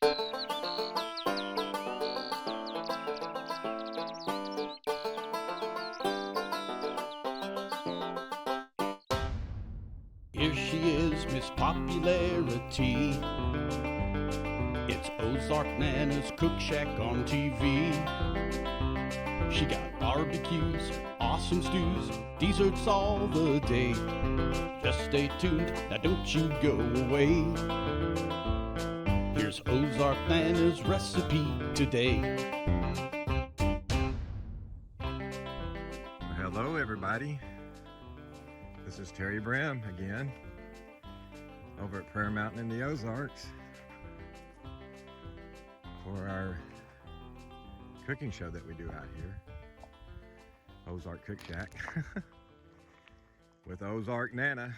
Here she is, Miss Popularity. It's Ozark Nana's CookShack on TV. She got barbecues, awesome stews, desserts all the day. Just stay tuned, now don't you go away. Here's Ozark Nana's recipe today. Hello everybody, this is Terry Brim again over at Prairie Mountain in the Ozarks for our cooking show that we do out here, Ozark CookShack with Ozark Nana.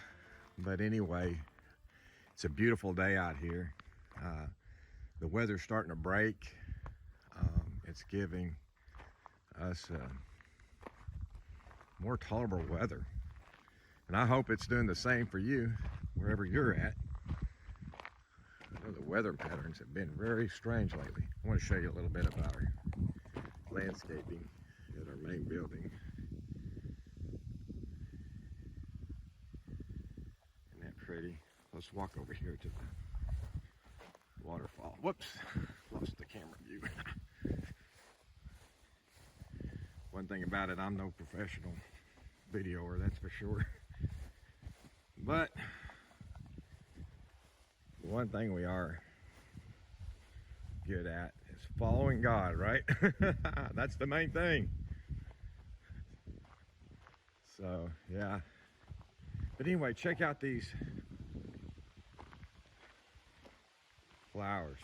But anyway, it's a beautiful day out here. The weather's starting to break. It's giving us more tolerable weather, and I hope it's doing the same for you wherever you're at. I know the weather patterns have been very strange lately. I want to show you a little bit of our landscaping at our main building. Isn't that pretty? Let's walk over here to the waterfall. Whoops, lost the camera view. One thing about it, I'm no professional videoer, that's for sure. But one thing we are good at is following God, right? That's the main thing. So, yeah. But anyway, check out these flowers.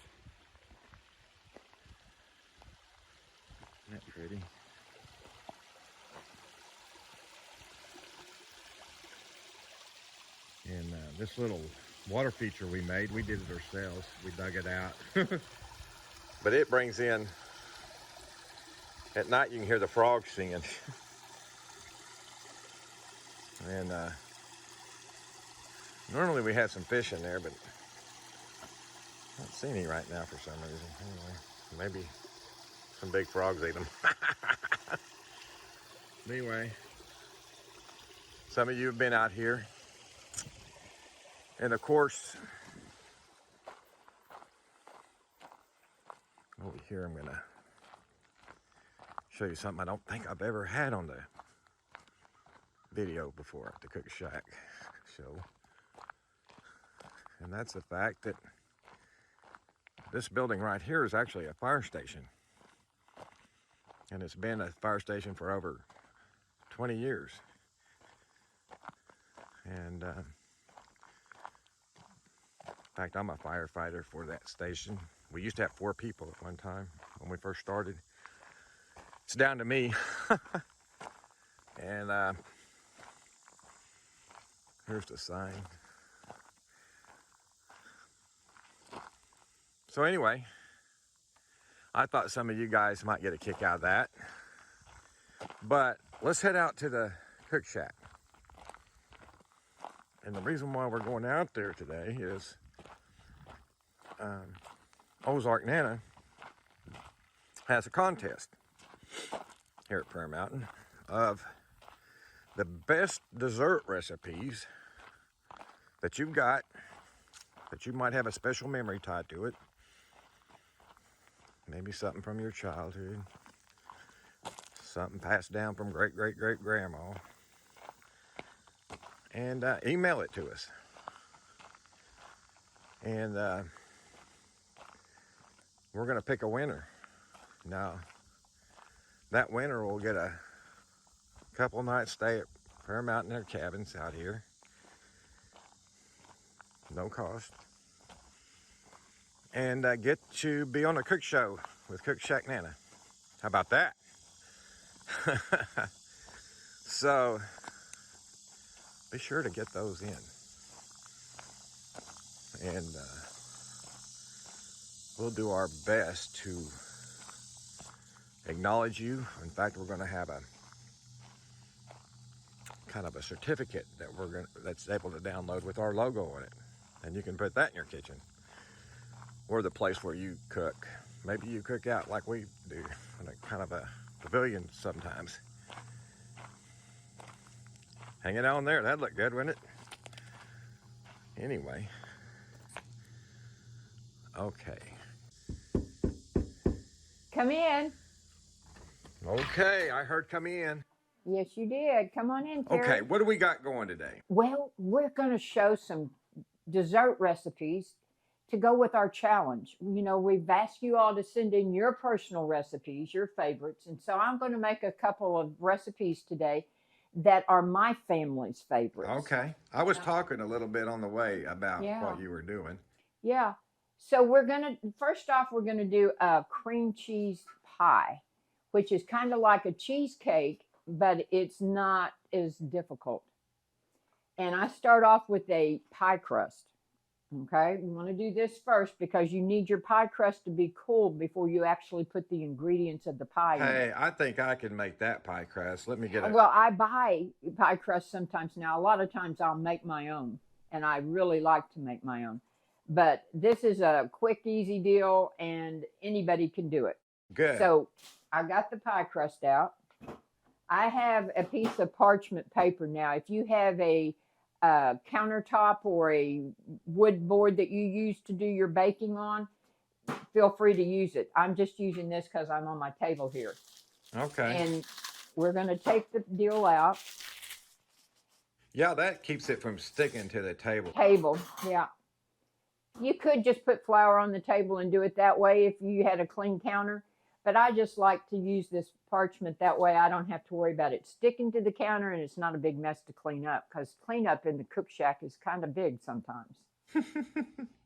Isn't that pretty? And this little water feature we made, we did it ourselves. We dug it out. But it brings in, at night you can hear the frogs singing. And normally we have some fish in there, but I don't see any right now for some reason. Anyway, maybe some big frogs ate them. Anyway, some of you have been out here. And of course, over here I'm gonna show you something I don't think I've ever had on the video before at the CookShack show. And that's the fact that this building right here is actually a fire station. And it's been a fire station for over 20 years. And in fact, I'm a firefighter for that station. We used to have 4 people at one time when we first started. It's down to me. And here's the sign. So anyway, I thought some of you guys might get a kick out of that. But let's head out to the CookShack. And the reason why we're going out there today is Ozark Nana has a contest here at Prairie Mountain of the best dessert recipes that you've got, that you might have a special memory tied to it. Maybe something from your childhood, something passed down from great-great-great-grandma. And email it to us. And we're going to pick a winner. Now, that winner will get a couple nights stay at Prairie Mountain, their cabins out here. No cost. And get to be on a cook show with CookShack Nana. How about that? So, be sure to get those in. And we'll do our best to acknowledge you. In fact, we're going to have a kind of a certificate that that's able to download with our logo on it. And you can put that in your kitchen. Or the place where you cook. Maybe you cook out like we do, in a kind of a pavilion sometimes. Hanging on there, that'd look good, wouldn't it? Anyway. Okay. Come in. Okay, I heard come in. Yes, you did. Come on in, Terry. Okay, what do we got going today? Well, we're going to show some dessert recipes to go with our challenge. You know, we've asked you all to send in your personal recipes, your favorites. And so I'm going to make a couple of recipes today that are my family's favorites. Okay. I was talking a little bit on the way about what you were doing. Yeah. So first off, we're going to do a cream cheese pie, which is kind of like a cheesecake, but it's not as difficult. And I start off with a pie crust. Okay, you want to do this first because you need your pie crust to be cooled before you actually put the ingredients of the pie in. Hey, I think I can make that pie crust. Let me get it. Well, I buy pie crust sometimes now. A lot of times I'll make my own, and I really like to make my own. But this is a quick, easy deal, and anybody can do it. Good. So I got the pie crust out. I have a piece of parchment paper now. If you have a countertop or a wood board that you use to do your baking on, feel free to use it. I'm just using this because I'm on my table here. Okay. And we're going to take the deal out. Yeah, that keeps it from sticking to the table. Yeah. You could just put flour on the table and do it that way if you had a clean counter. But I just like to use this parchment that way. I don't have to worry about it sticking to the counter, and it's not a big mess to clean up because cleanup in the CookShack is kind of big sometimes.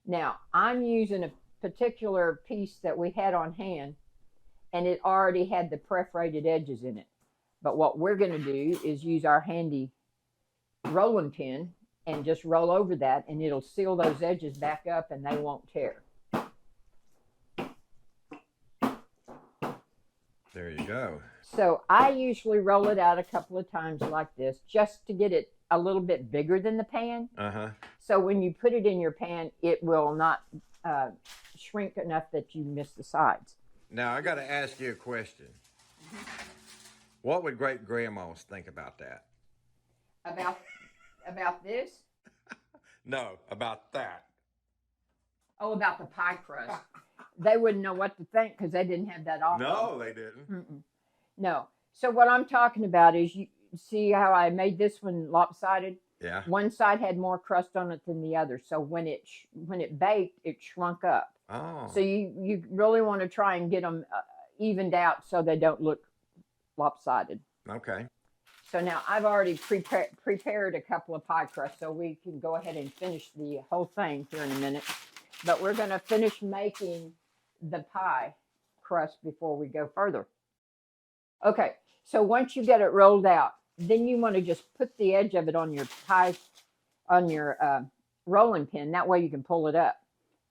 Now, I'm using a particular piece that we had on hand, and it already had the perforated edges in it. But what we're going to do is use our handy rolling pin and just roll over that, and it'll seal those edges back up, and they won't tear. There you go. So I usually roll it out a couple of times like this just to get it a little bit bigger than the pan. Uh-huh. So when you put it in your pan, it will not shrink enough that you miss the sides. Now, I got to ask you a question. What would great-grandmas think about that? About this? No, about that. Oh, about the pie crust. They wouldn't know what to think because they didn't have that offer. No, they didn't. Mm-mm. No. So what I'm talking about is, you see how I made this one lopsided? Yeah. One side had more crust on it than the other. So when it baked, it shrunk up. Oh. So you really want to try and get them evened out so they don't look lopsided. Okay. So now I've already prepared a couple of pie crusts, so we can go ahead and finish the whole thing here in a minute. But we're going to finish making the pie crust before we go further. Okay, so once you get it rolled out, then you want to just put the edge of it on your rolling pin. That way you can pull it up.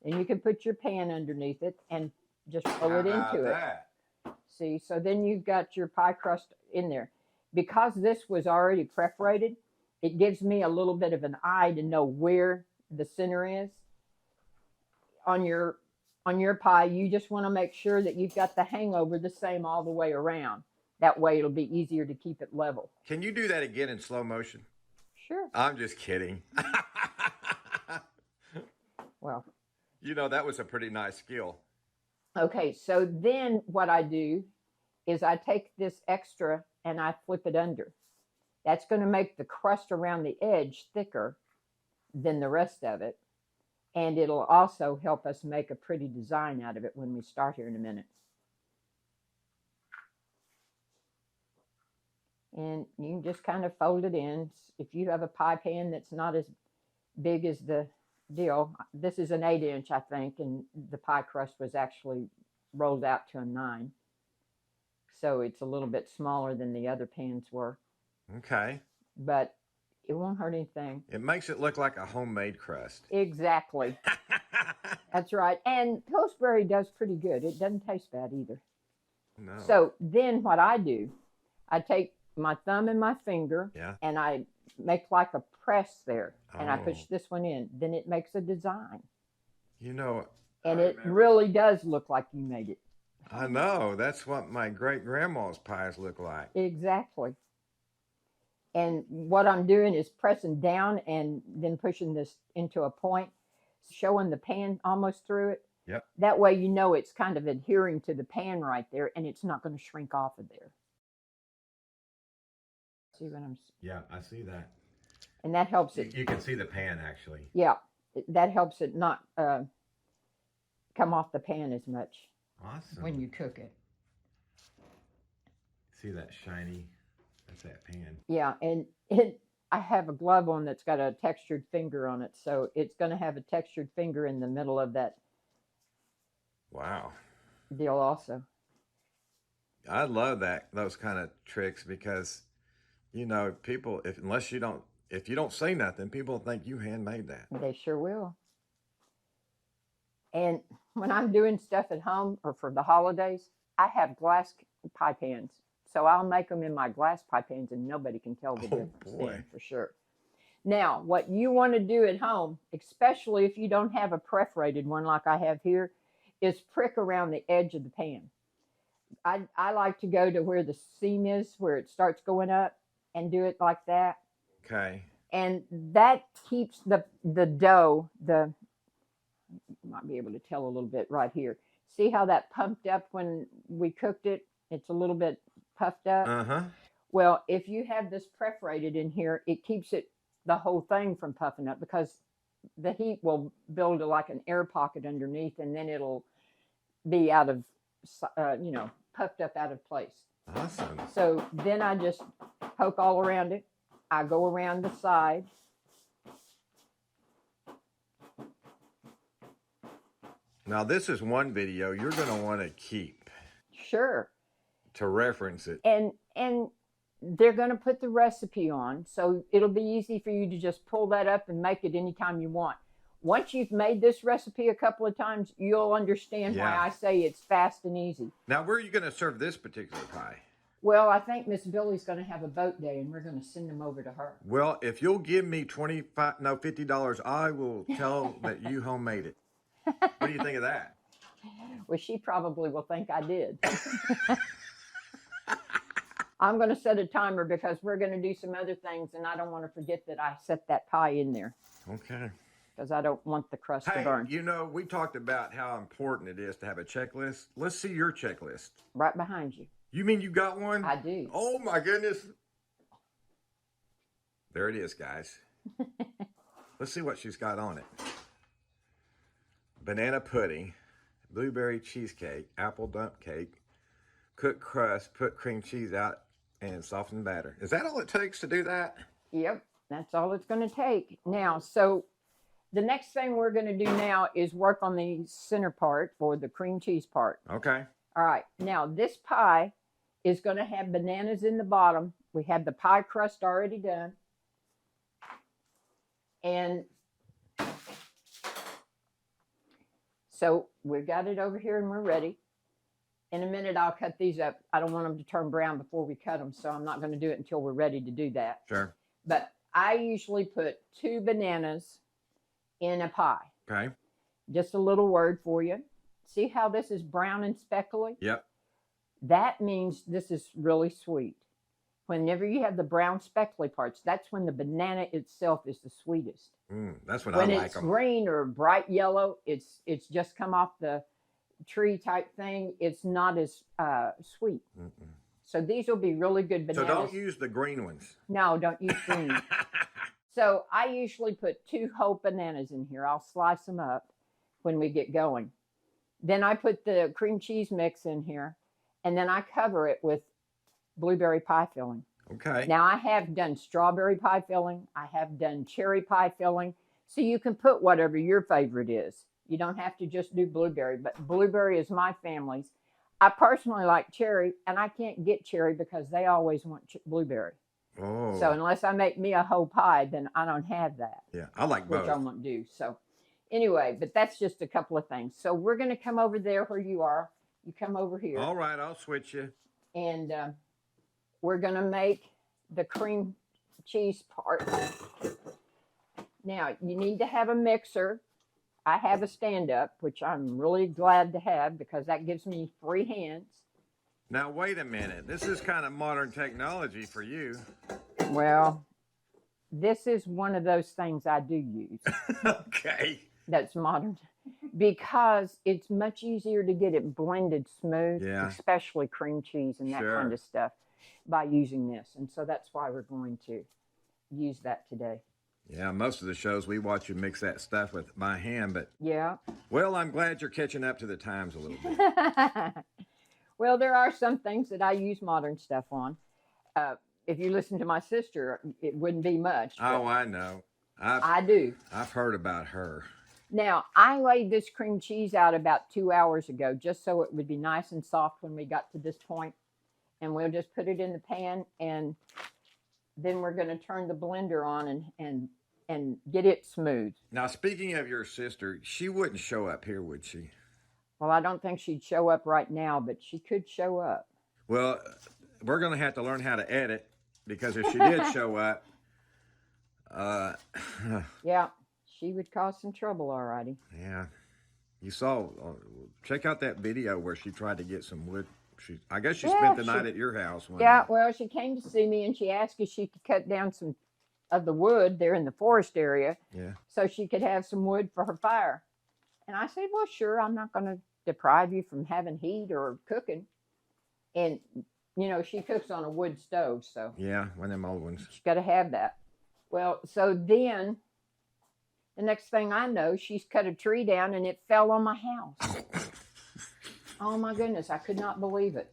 And you can put your pan underneath it and just roll it into it. See, so then you've got your pie crust in there. Because this was already perforated, it gives me a little bit of an eye to know where the center is. On your pie, you just want to make sure that you've got the hangover the same all the way around. That way it'll be easier to keep it level. Can you do that again in slow motion? Sure. I'm just kidding. Well. You know, that was a pretty nice skill. Okay, so then what I do is I take this extra and I flip it under. That's going to make the crust around the edge thicker than the rest of it. And it'll also help us make a pretty design out of it when we start here in a minute. And you can just kind of fold it in. If you have a pie pan that's not as big as the deal, this is an 8-inch, I think, and the pie crust was actually rolled out to a 9. So it's a little bit smaller than the other pans were. Okay. But it won't hurt anything. It makes it look like a homemade crust. Exactly. That's right. And Pillsbury does pretty good. It doesn't taste bad either. No. So then what I do, I take my thumb and my finger, and I make like a press there, and I push this one in. Then it makes a design. You know, And I it remember really does look like you made it. I know. That's what my great-grandma's pies look like. Exactly. And what I'm doing is pressing down and then pushing this into a point, showing the pan almost through it. Yep. That way you know it's kind of adhering to the pan right there, and it's not going to shrink off of there. See what I'm saying? Yeah, I see that. And that helps it. You can see the pan, actually. Yeah, that helps it not come off the pan as much Awesome. when you cook it. See that shiny? That's that pan. Yeah, and I have a glove on that's got a textured finger on it, so it's going to have a textured finger in the middle of that Wow. deal also. I love those kind of tricks because, you know, people, if you don't say nothing, people think you handmade that. They sure will. And when I'm doing stuff at home or for the holidays, I have glass pie pans. So I'll make them in my glass pie pans and nobody can tell the difference then, for sure. Now, what you want to do at home, especially if you don't have a perforated one like I have here, is prick around the edge of the pan. I like to go to where the seam is, where it starts going up, and do it like that. Okay. And that keeps the dough, you might be able to tell a little bit right here. See how that pumped up when we cooked it? It's a little bit puffed up. Uh-huh. Well, if you have this perforated in here, it keeps the whole thing from puffing up because the heat will build like an air pocket underneath, and then it'll be out of, puffed up out of place. Awesome. So then I just poke all around it. I go around the side. Now, this is one video you're going to want to keep. Sure. To reference it. And they're going to put the recipe on, so it'll be easy for you to just pull that up and make it anytime you want. Once you've made this recipe a couple of times, you'll understand why I say it's fast and easy. Now, where are you going to serve this particular pie? Well, I think Miss Billy's going to have a boat day, and we're going to send them over to her. Well, if you'll give me $50, I will tell that you homemade it. What do you think of that? Well, she probably will think I did. I'm going to set a timer because we're going to do some other things, and I don't want to forget that I set that pie in there. Okay. Because I don't want the crust to burn. You know, we talked about how important it is to have a checklist. Let's see your checklist. Right behind you. You mean you got one? I do. Oh, my goodness. There it is, guys. Let's see what she's got on it. Banana pudding, blueberry cheesecake, apple dump cake, cooked crust, put cream cheese out, and softened batter. Is that all it takes to do that? Yep, that's all it's going to take. Now, so the next thing we're going to do now is work on the center part, or the cream cheese part. Okay. All right. Now, this pie is going to have bananas in the bottom. We have the pie crust already done. And so we've got it over here and we're ready. In a minute, I'll cut these up. I don't want them to turn brown before we cut them, so I'm not going to do it until we're ready to do that. Sure. But I usually put 2 bananas in a pie. Okay. Just a little word for you. See how this is brown and speckly? Yep. That means this is really sweet. Whenever you have the brown speckly parts, that's when the banana itself is the sweetest. That's when I like them. When it's green or bright yellow, it's just come off the tree type thing. It's not as sweet. So these will be really good bananas. So don't use the green ones. No, don't use green. So I usually put 2 whole bananas in here. I'll slice them up when we get going. Then I put the cream cheese mix in here, and then I cover it with blueberry pie filling. Okay. Now I have done strawberry pie filling. I have done cherry pie filling. So you can put whatever your favorite is. You don't have to just do blueberry, but blueberry is my family's. I personally like cherry, and I can't get cherry because they always want blueberry. Oh. So unless I make me a whole pie, then I don't have that. Yeah, I like both. Which I won't do. So anyway, but that's just a couple of things. So we're going to come over there where you are. You come over here. All right, I'll switch you. And we're going to make the cream cheese part. Now, you need to have a mixer. I have a stand-up, which I'm really glad to have because that gives me free hands. Now, wait a minute. This is kind of modern technology for you. Well, this is one of those things I do use. Okay. That's modern because it's much easier to get it blended smooth, Yeah. especially cream cheese and that Sure. kind of stuff by using this. And so that's why we're going to use that today. Yeah, most of the shows we watch you mix that stuff with by hand, but Yeah. well, I'm glad you're catching up to the times a little bit. Well, there are some things that I use modern stuff on. If you listen to my sister, it wouldn't be much. Oh, I know. I do. I've heard about her. Now, I laid this cream cheese out about 2 hours ago just so it would be nice and soft when we got to this point. And we'll just put it in the pan, and then we're going to turn the blender on and get it smooth. Now, speaking of your sister, she wouldn't show up here, would she? Well, I don't think she'd show up right now, but she could show up. Well, we're going to have to learn how to edit, because if she did show up, yeah, she would cause some trouble, alrighty. Yeah. You saw, check out that video where she tried to get some wood. I guess she spent the night at your house. Yeah, well, she came to see me and she asked if she could cut down some of the wood there in the forest area. Yeah. So she could have some wood for her fire. And I said, well, sure, I'm not going to deprive you from having heat or cooking. And, you know, she cooks on a wood stove, so. Yeah, one of them old ones. She's got to have that. Well, so then the next thing I know, she's cut a tree down and it fell on my house. Oh my goodness, I could not believe it.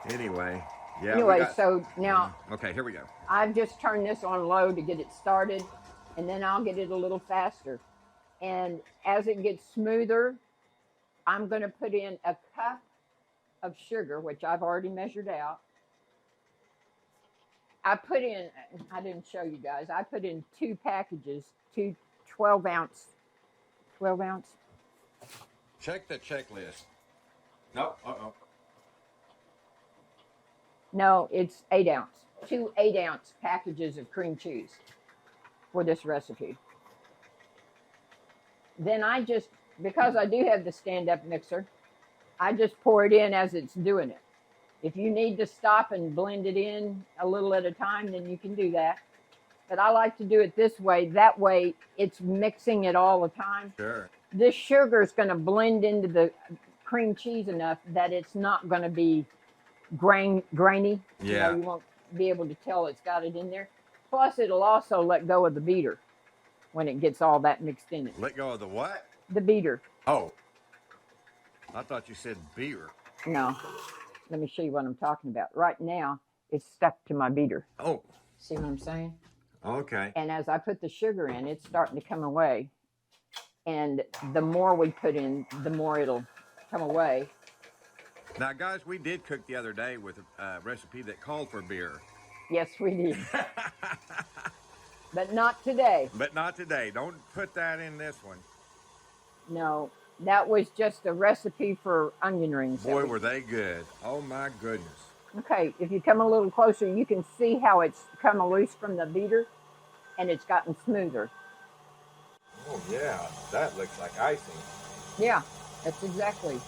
Anyway, yeah. Anyway, so now. Okay, here we go. I've just turned this on low to get it started, and then I'll get it a little faster. And as it gets smoother, I'm going to put in a cup of sugar, which I've already measured out. I didn't show you guys, I put in 2 packages, 2 12 ounce. Check the checklist. Nope. No, it's 8 ounce. 2 8-ounce packages of cream cheese for this recipe. Then because I do have the stand-up mixer, I just pour it in as it's doing it. If you need to stop and blend it in a little at a time, then you can do that. But I like to do it this way. That way, it's mixing it all the time. Sure. This sugar is going to blend into the cream cheese enough that it's not going to be grainy. Yeah. You won't be able to tell it's got it in there. Plus, it'll also let go of the beater when it gets all that mixed in it. Let go of the what? The beater. Oh. I thought you said beer. No. Let me show you what I'm talking about. Right now, it's stuck to my beater. Oh. See what I'm saying? Okay. And as I put the sugar in, it's starting to come away. And the more we put in, the more it'll come away. Now, guys, we did cook the other day with a recipe that called for beer. Yes, we did. But not today. But not today. Don't put that in this one. No, that was just a recipe for onion rings. Boy, were they good. Oh, my goodness. Okay, if you come a little closer, you can see how it's come loose from the beater, and it's gotten smoother. Oh, yeah. That looks like icing. Yeah, that's exactly.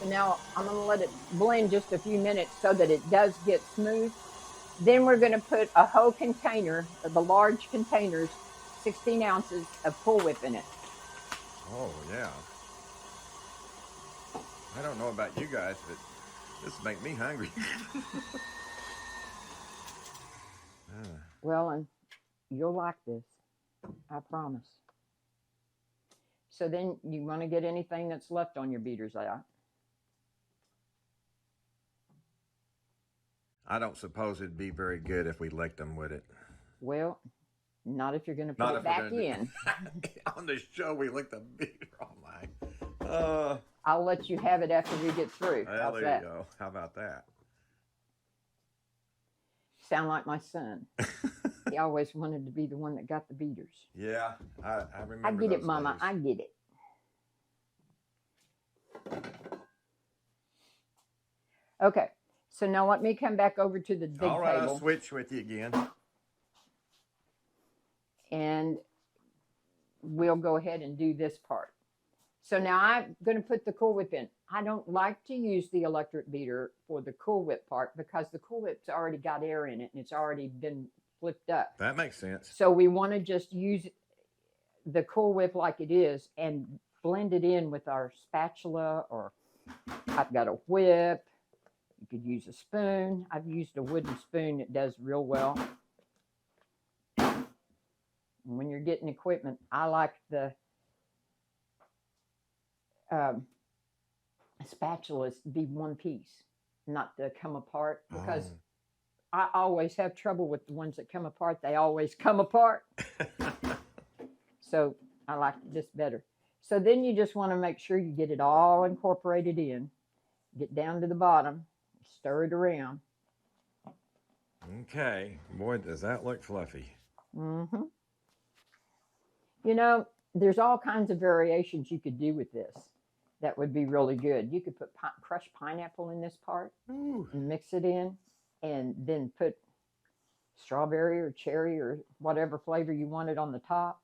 So now I'm going to let it blend just a few minutes so that it does get smooth. Then we're going to put a whole container, the large containers, 16 ounces of Cool Whip in it. Oh, yeah. I don't know about you guys, but this makes me hungry. Well, and you'll like this, I promise. So then you want to get anything that's left on your beaters out. I don't suppose it'd be very good if we licked them with it. Well, not if you're going to put it back in. On the show, we licked the beater. Oh, my. I'll let you have it after we get through. Well, there you go. How about that? Sound like my son. He always wanted to be the one that got the beaters. Yeah, I remember. I get it, those Mama. days. I get it. Okay, so now let me come back over to the big All right, table. I'll switch with you again. And we'll go ahead and do this part. So now I'm going to put the Cool Whip in. I don't like to use the electric beater for the Cool Whip part because the Cool Whip's already got air in it and it's already been flipped up. That makes sense. So we want to just use the Cool Whip like it is and blend it in with our spatula, or I've got a whip. You could use a spoon. I've used a wooden spoon. It does real well. And when you're getting equipment, I like the spatulas to be one piece, not to come apart, because I always have trouble with the ones that come apart. They always come apart. So I like this better. So then you just want to make sure you get it all incorporated in. Get down to the bottom, stir it around. Okay. Boy, does that look fluffy. Mm-hmm. You know, there's all kinds of variations you could do with this. That would be really good. You could put crushed pineapple in this part. Ooh. And mix it in, and then put strawberry or cherry or whatever flavor you wanted on the top.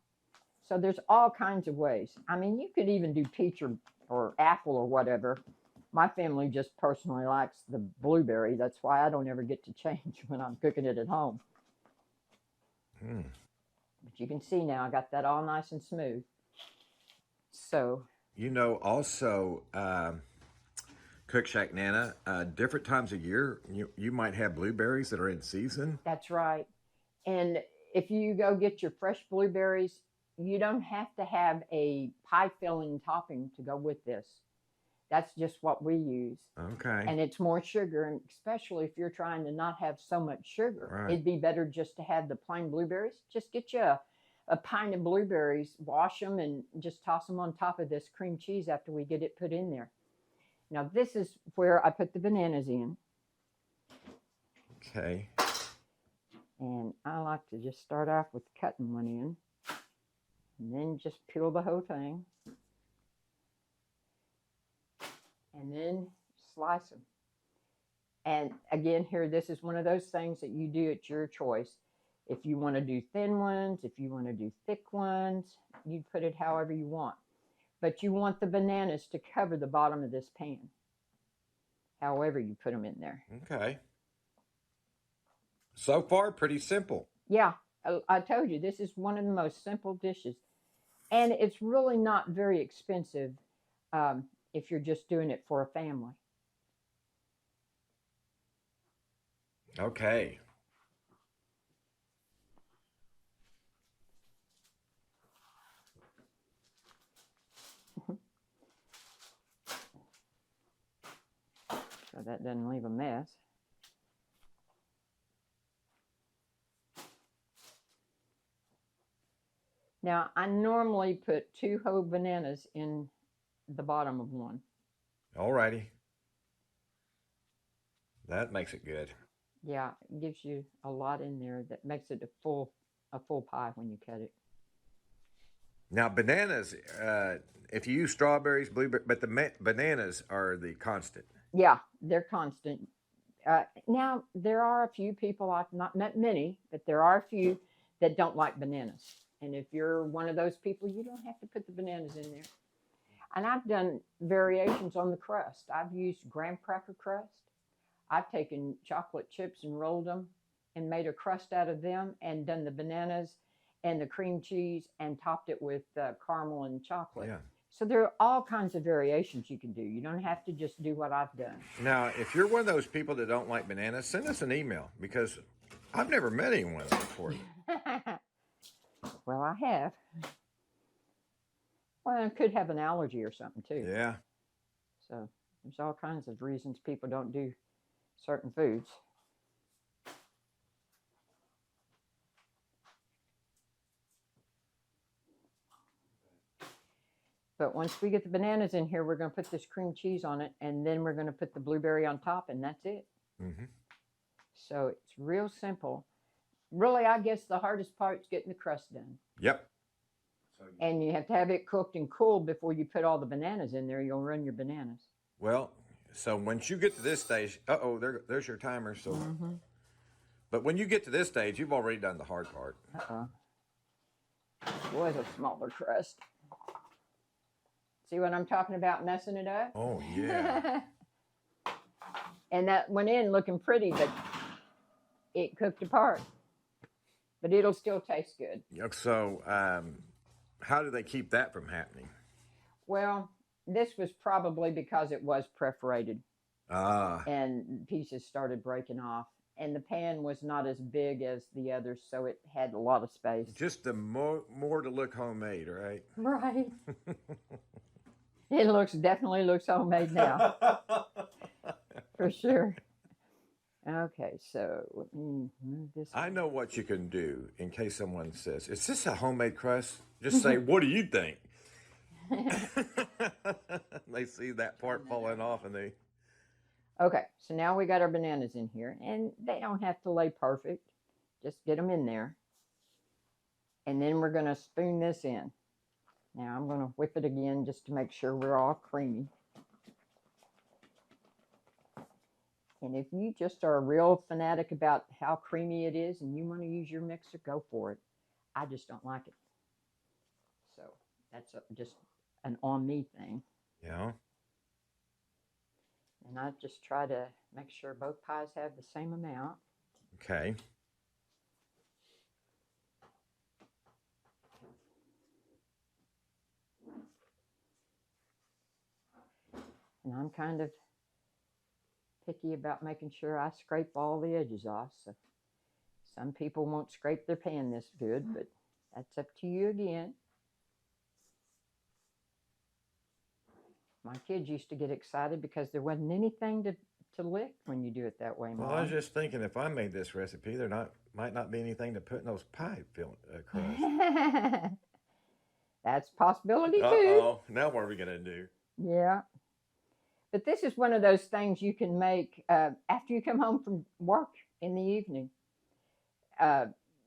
So there's all kinds of ways. I mean, you could even do peach or apple or whatever. My family just personally likes the blueberry. That's why I don't ever get to change when I'm cooking it at home. But you can see now I got that all nice and smooth. So, you know, also, CookShack Nana, different times of year, you might have blueberries that are in season. That's right. And if you go get your fresh blueberries, you don't have to have a pie filling topping to go with this. That's just what we use. Okay. And it's more sugar, and especially if you're trying to not have so much sugar. Right. It'd be better just to have the plain blueberries. Just get you a pint of blueberries, wash them, and just toss them on top of this cream cheese after we get it put in there. Now, this is where I put the bananas in. Okay. And I like to just start off with cutting one in, and then just peel the whole thing. And then slice them. And again, here, this is one of those things that you do at your choice. If you want to do thin ones, if you want to do thick ones, you put it however you want. But you want the bananas to cover the bottom of this pan, however you put them in there. Okay. So far, pretty simple. Yeah, I told you, this is one of the most simple dishes. And it's really not very expensive if you're just doing it for a family. Okay. So that doesn't leave a mess. Now, I normally put 2 whole bananas in the bottom of one. All righty. That makes it good. Yeah, it gives you a lot in there that makes it a full pie when you cut it. Now, bananas, if you use strawberries, blueberry, but the bananas are the constant. Yeah, they're constant. Now, there are a few people, I've not met many, but there are a few that don't like bananas. And if you're one of those people, you don't have to put the bananas in there. And I've done variations on the crust. I've used graham cracker crust. I've taken chocolate chips and rolled them and made a crust out of them and done the bananas and the cream cheese and topped it with caramel and chocolate. Yeah. So there are all kinds of variations you can do. You don't have to just do what I've done. Now, if you're one of those people that don't like bananas, send us an email because I've never met anyone before. Well, I have. Well, I could have an allergy or something too. Yeah. So there's all kinds of reasons people don't do certain foods. But once we get the bananas in here, we're going to put this cream cheese on it, and then we're going to put the blueberry on top, and that's it. Mm-hmm. So it's real simple. Really, I guess the hardest part is getting the crust done. Yep. And you have to have it cooked and cooled before you put all the bananas in there. You'll ruin your bananas. Well, so once you get to this stage, there's your timer. So, But when you get to this stage, you've already done the hard part. Uh-oh. It was a smaller crust. See what I'm talking about, messing it up? Oh, yeah. And that went in looking pretty, but it cooked apart. But it'll still taste good. So, how do they keep that from happening? Well, this was probably because it was perforated. Ah. And pieces started breaking off. And the pan was not as big as the others, so it had a lot of space. Just the more to look homemade, right? Right. It definitely looks homemade now. For sure. Okay, so let me move this. I know what you can do in case someone says, "Is this a homemade crust?" Just say, "What do you think?" They see that part falling off and they... Okay, so now we got our bananas in here, and they don't have to lay perfect. Just get them in there. And then we're going to spoon this in. Now I'm going to whip it again just to make sure we're all creamy. And if you just are a real fanatic about how creamy it is and you want to use your mixer, go for it. I just don't like it. So that's just an on me thing. Yeah. And I just try to make sure both pies have the same amount. Okay. And I'm kind of picky about making sure I scrape all the edges off. So some people won't scrape their pan this good, but that's up to you again. My kids used to get excited because there wasn't anything to lick when you do it that way, Mom. Well, I was just thinking if I made this recipe, might not be anything to put in those pie crust. That's a possibility too. Uh-oh. Now what are we going to do? Yeah. But this is one of those things you can make after you come home from work in the evening.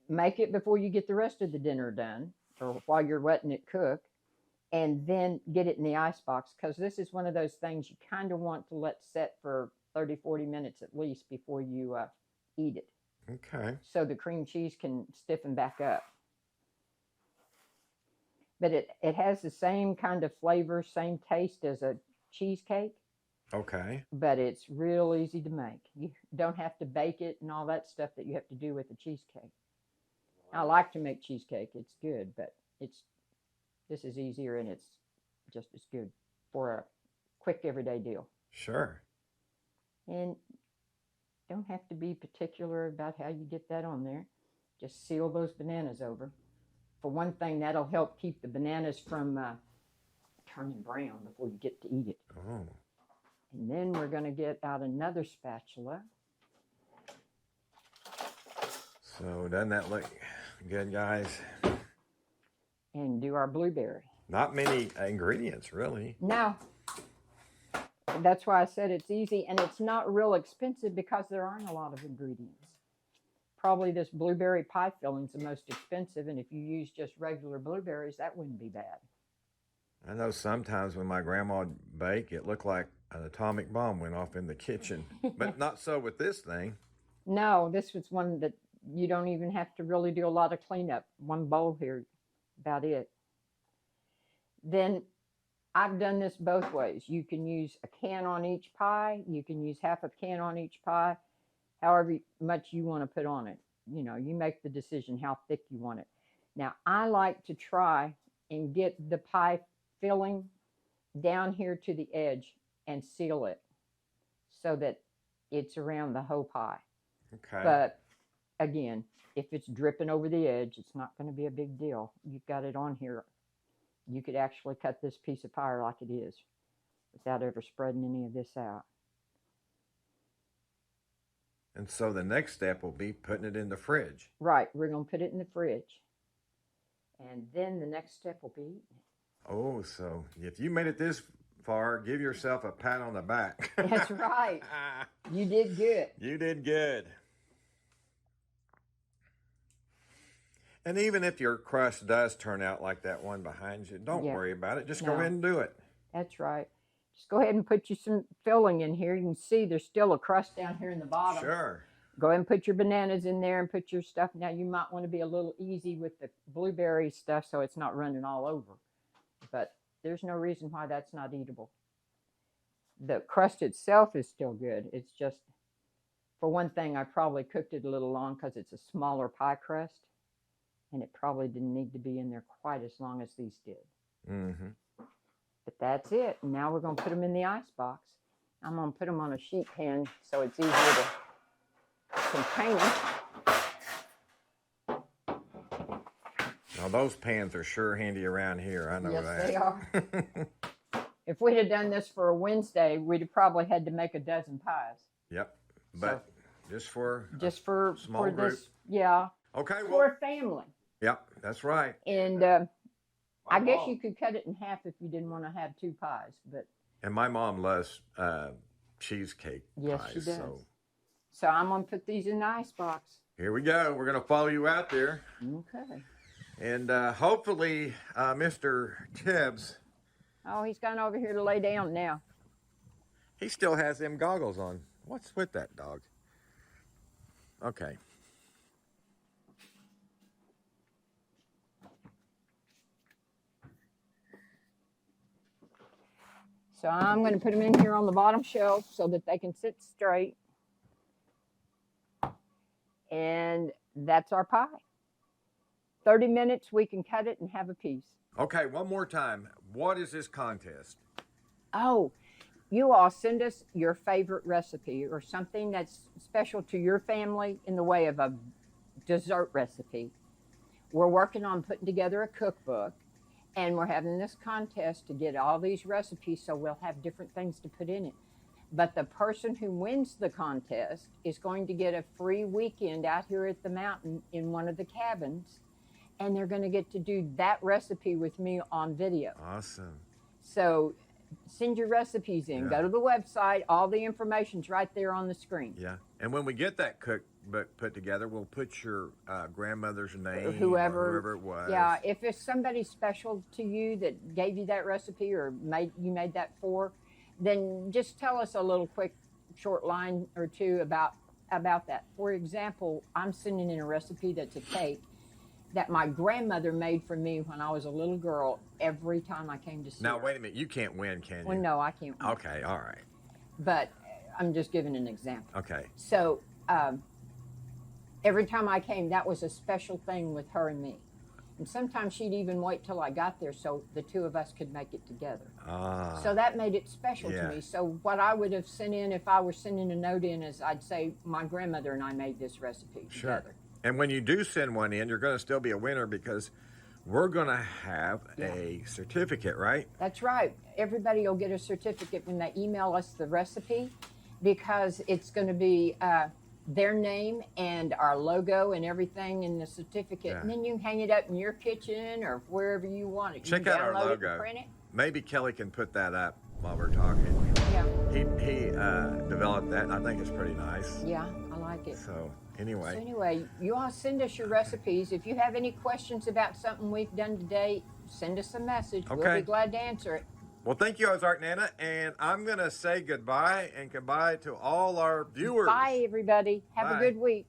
Make it before you get the rest of the dinner done or while you're letting it cook. And then get it in the icebox, because this is one of those things you kind of want to let set for 30, 40 minutes at least before you eat it. Okay. So the cream cheese can stiffen back up. But it has the same kind of flavor, same taste as a cheesecake. Okay. But it's real easy to make. You don't have to bake it and all that stuff that you have to do with a cheesecake. I like to make cheesecake. It's good, but this is easier and it's just as good for a quick everyday deal. Sure. And don't have to be particular about how you get that on there. Just seal those bananas over. For one thing, that'll help keep the bananas from turning brown before you get to eat it. Oh. And then we're going to get out another spatula. So doesn't that look good, guys? And do our blueberry. Not many ingredients, really. No. That's why I said it's easy, and it's not real expensive because there aren't a lot of ingredients. Probably this blueberry pie filling is the most expensive, and if you use just regular blueberries, that wouldn't be bad. I know sometimes when my grandma would bake, it looked like an atomic bomb went off in the kitchen, but not so with this thing. No, this was one that you don't even have to really do a lot of cleanup. One bowl here, about it. Then I've done this both ways. You can use a can on each pie. You can use half a can on each pie, however much you want to put on it. You know, you make the decision how thick you want it. Now, I like to try and get the pie filling down here to the edge and seal it so that it's around the whole pie. Okay. But again, if it's dripping over the edge, it's not going to be a big deal. You've got it on here. You could actually cut this piece of pie like it is without ever spreading any of this out. And so the next step will be putting it in the fridge. Right. We're going to put it in the fridge. And then the next step will be eating it. Oh, so if you made it this far, give yourself a pat on the back. That's right. You did good. You did good. And even if your crust does turn out like that one behind you, don't worry about it. Just go ahead and do it. That's right. Just go ahead and put you some filling in here. You can see there's still a crust down here in the bottom. Sure. Go ahead and put your bananas in there and put your stuff. Now you might want to be a little easy with the blueberry stuff so it's not running all over. But there's no reason why that's not eatable. The crust itself is still good. It's just, for one thing, I probably cooked it a little long because it's a smaller pie crust. And it probably didn't need to be in there quite as long as these did. Mm-hmm. But that's it. Now we're going to put them in the ice box. I'm going to put them on a sheet pan so it's easier to contain them. Now those pans are sure handy around here. I know Yes, that. they are. If we'd have done this for a Wednesday, we'd have probably had to make a dozen pies. Yep. But just for small for group. this, yeah. Okay. For Well. a family. Yep. That's right. And I guess you could cut it in half if you didn't want to have two pies, but. And my mom loves cheesecake Yes, pies. she does. So I'm going to put these in the ice box. here we go. We're going to follow you out there. Okay. And hopefully Mr. Tibbs, Oh, he's gone over here to lay down now. he still has them goggles on. What's with that dog? Okay. So I'm going to put them in here on the bottom shelf so that they can sit straight. And that's our pie. 30 minutes, we can cut it and have a piece. Okay, one more time. What is this contest? Oh, you all send us your favorite recipe or something that's special to your family in the way of a dessert recipe. We're working on putting together a cookbook, and we're having this contest to get all these recipes so we'll have different things to put in it. But the person who wins the contest is going to get a free weekend out here at the mountain in one of the cabins, and they're going to get to do that recipe with me on video. Awesome. So send your recipes in. Yeah. Go to the website. All the information's right there on the screen. Yeah. And when we get that cookbook put together, we'll put your grandmother's name, Whoever it was. Yeah, if it's somebody special to you that gave you that recipe or you made that for, then just tell us a little quick short line or two about that. For example, I'm sending in a recipe that's a cake that my grandmother made for me when I was a little girl every time I came to see her. Now, wait a minute. You can't win, can you? Well, no, I can't win. Okay, all right. But I'm just giving an example. Okay. So every time I came, that was a special thing with her and me. And sometimes she'd even wait till I got there so the two of us could make it together. Ah. So that made it special to me. So what I would have sent in if I were sending a note in is I'd say my grandmother and I made this recipe together. And when you do send one in, you're going to still be a winner because we're going to have a certificate, right? That's right. Everybody will get a certificate when they email us the recipe because it's going to be their name and our logo and everything in the certificate. Yeah. And then you can hang it up in your kitchen or wherever you want it. Check you out our download it logo. and print it. Maybe Kelly can put that up while we're talking. Yeah. He developed that, and I think it's pretty nice. Yeah, I like it. So anyway, you all send us your recipes. If you have any questions about something we've done today, send us a message. Okay. We'll be glad to answer it. well, thank you, Ozark Nana, and I'm going to say goodbye and goodbye to all our viewers. Bye, everybody. Have Bye. a good week.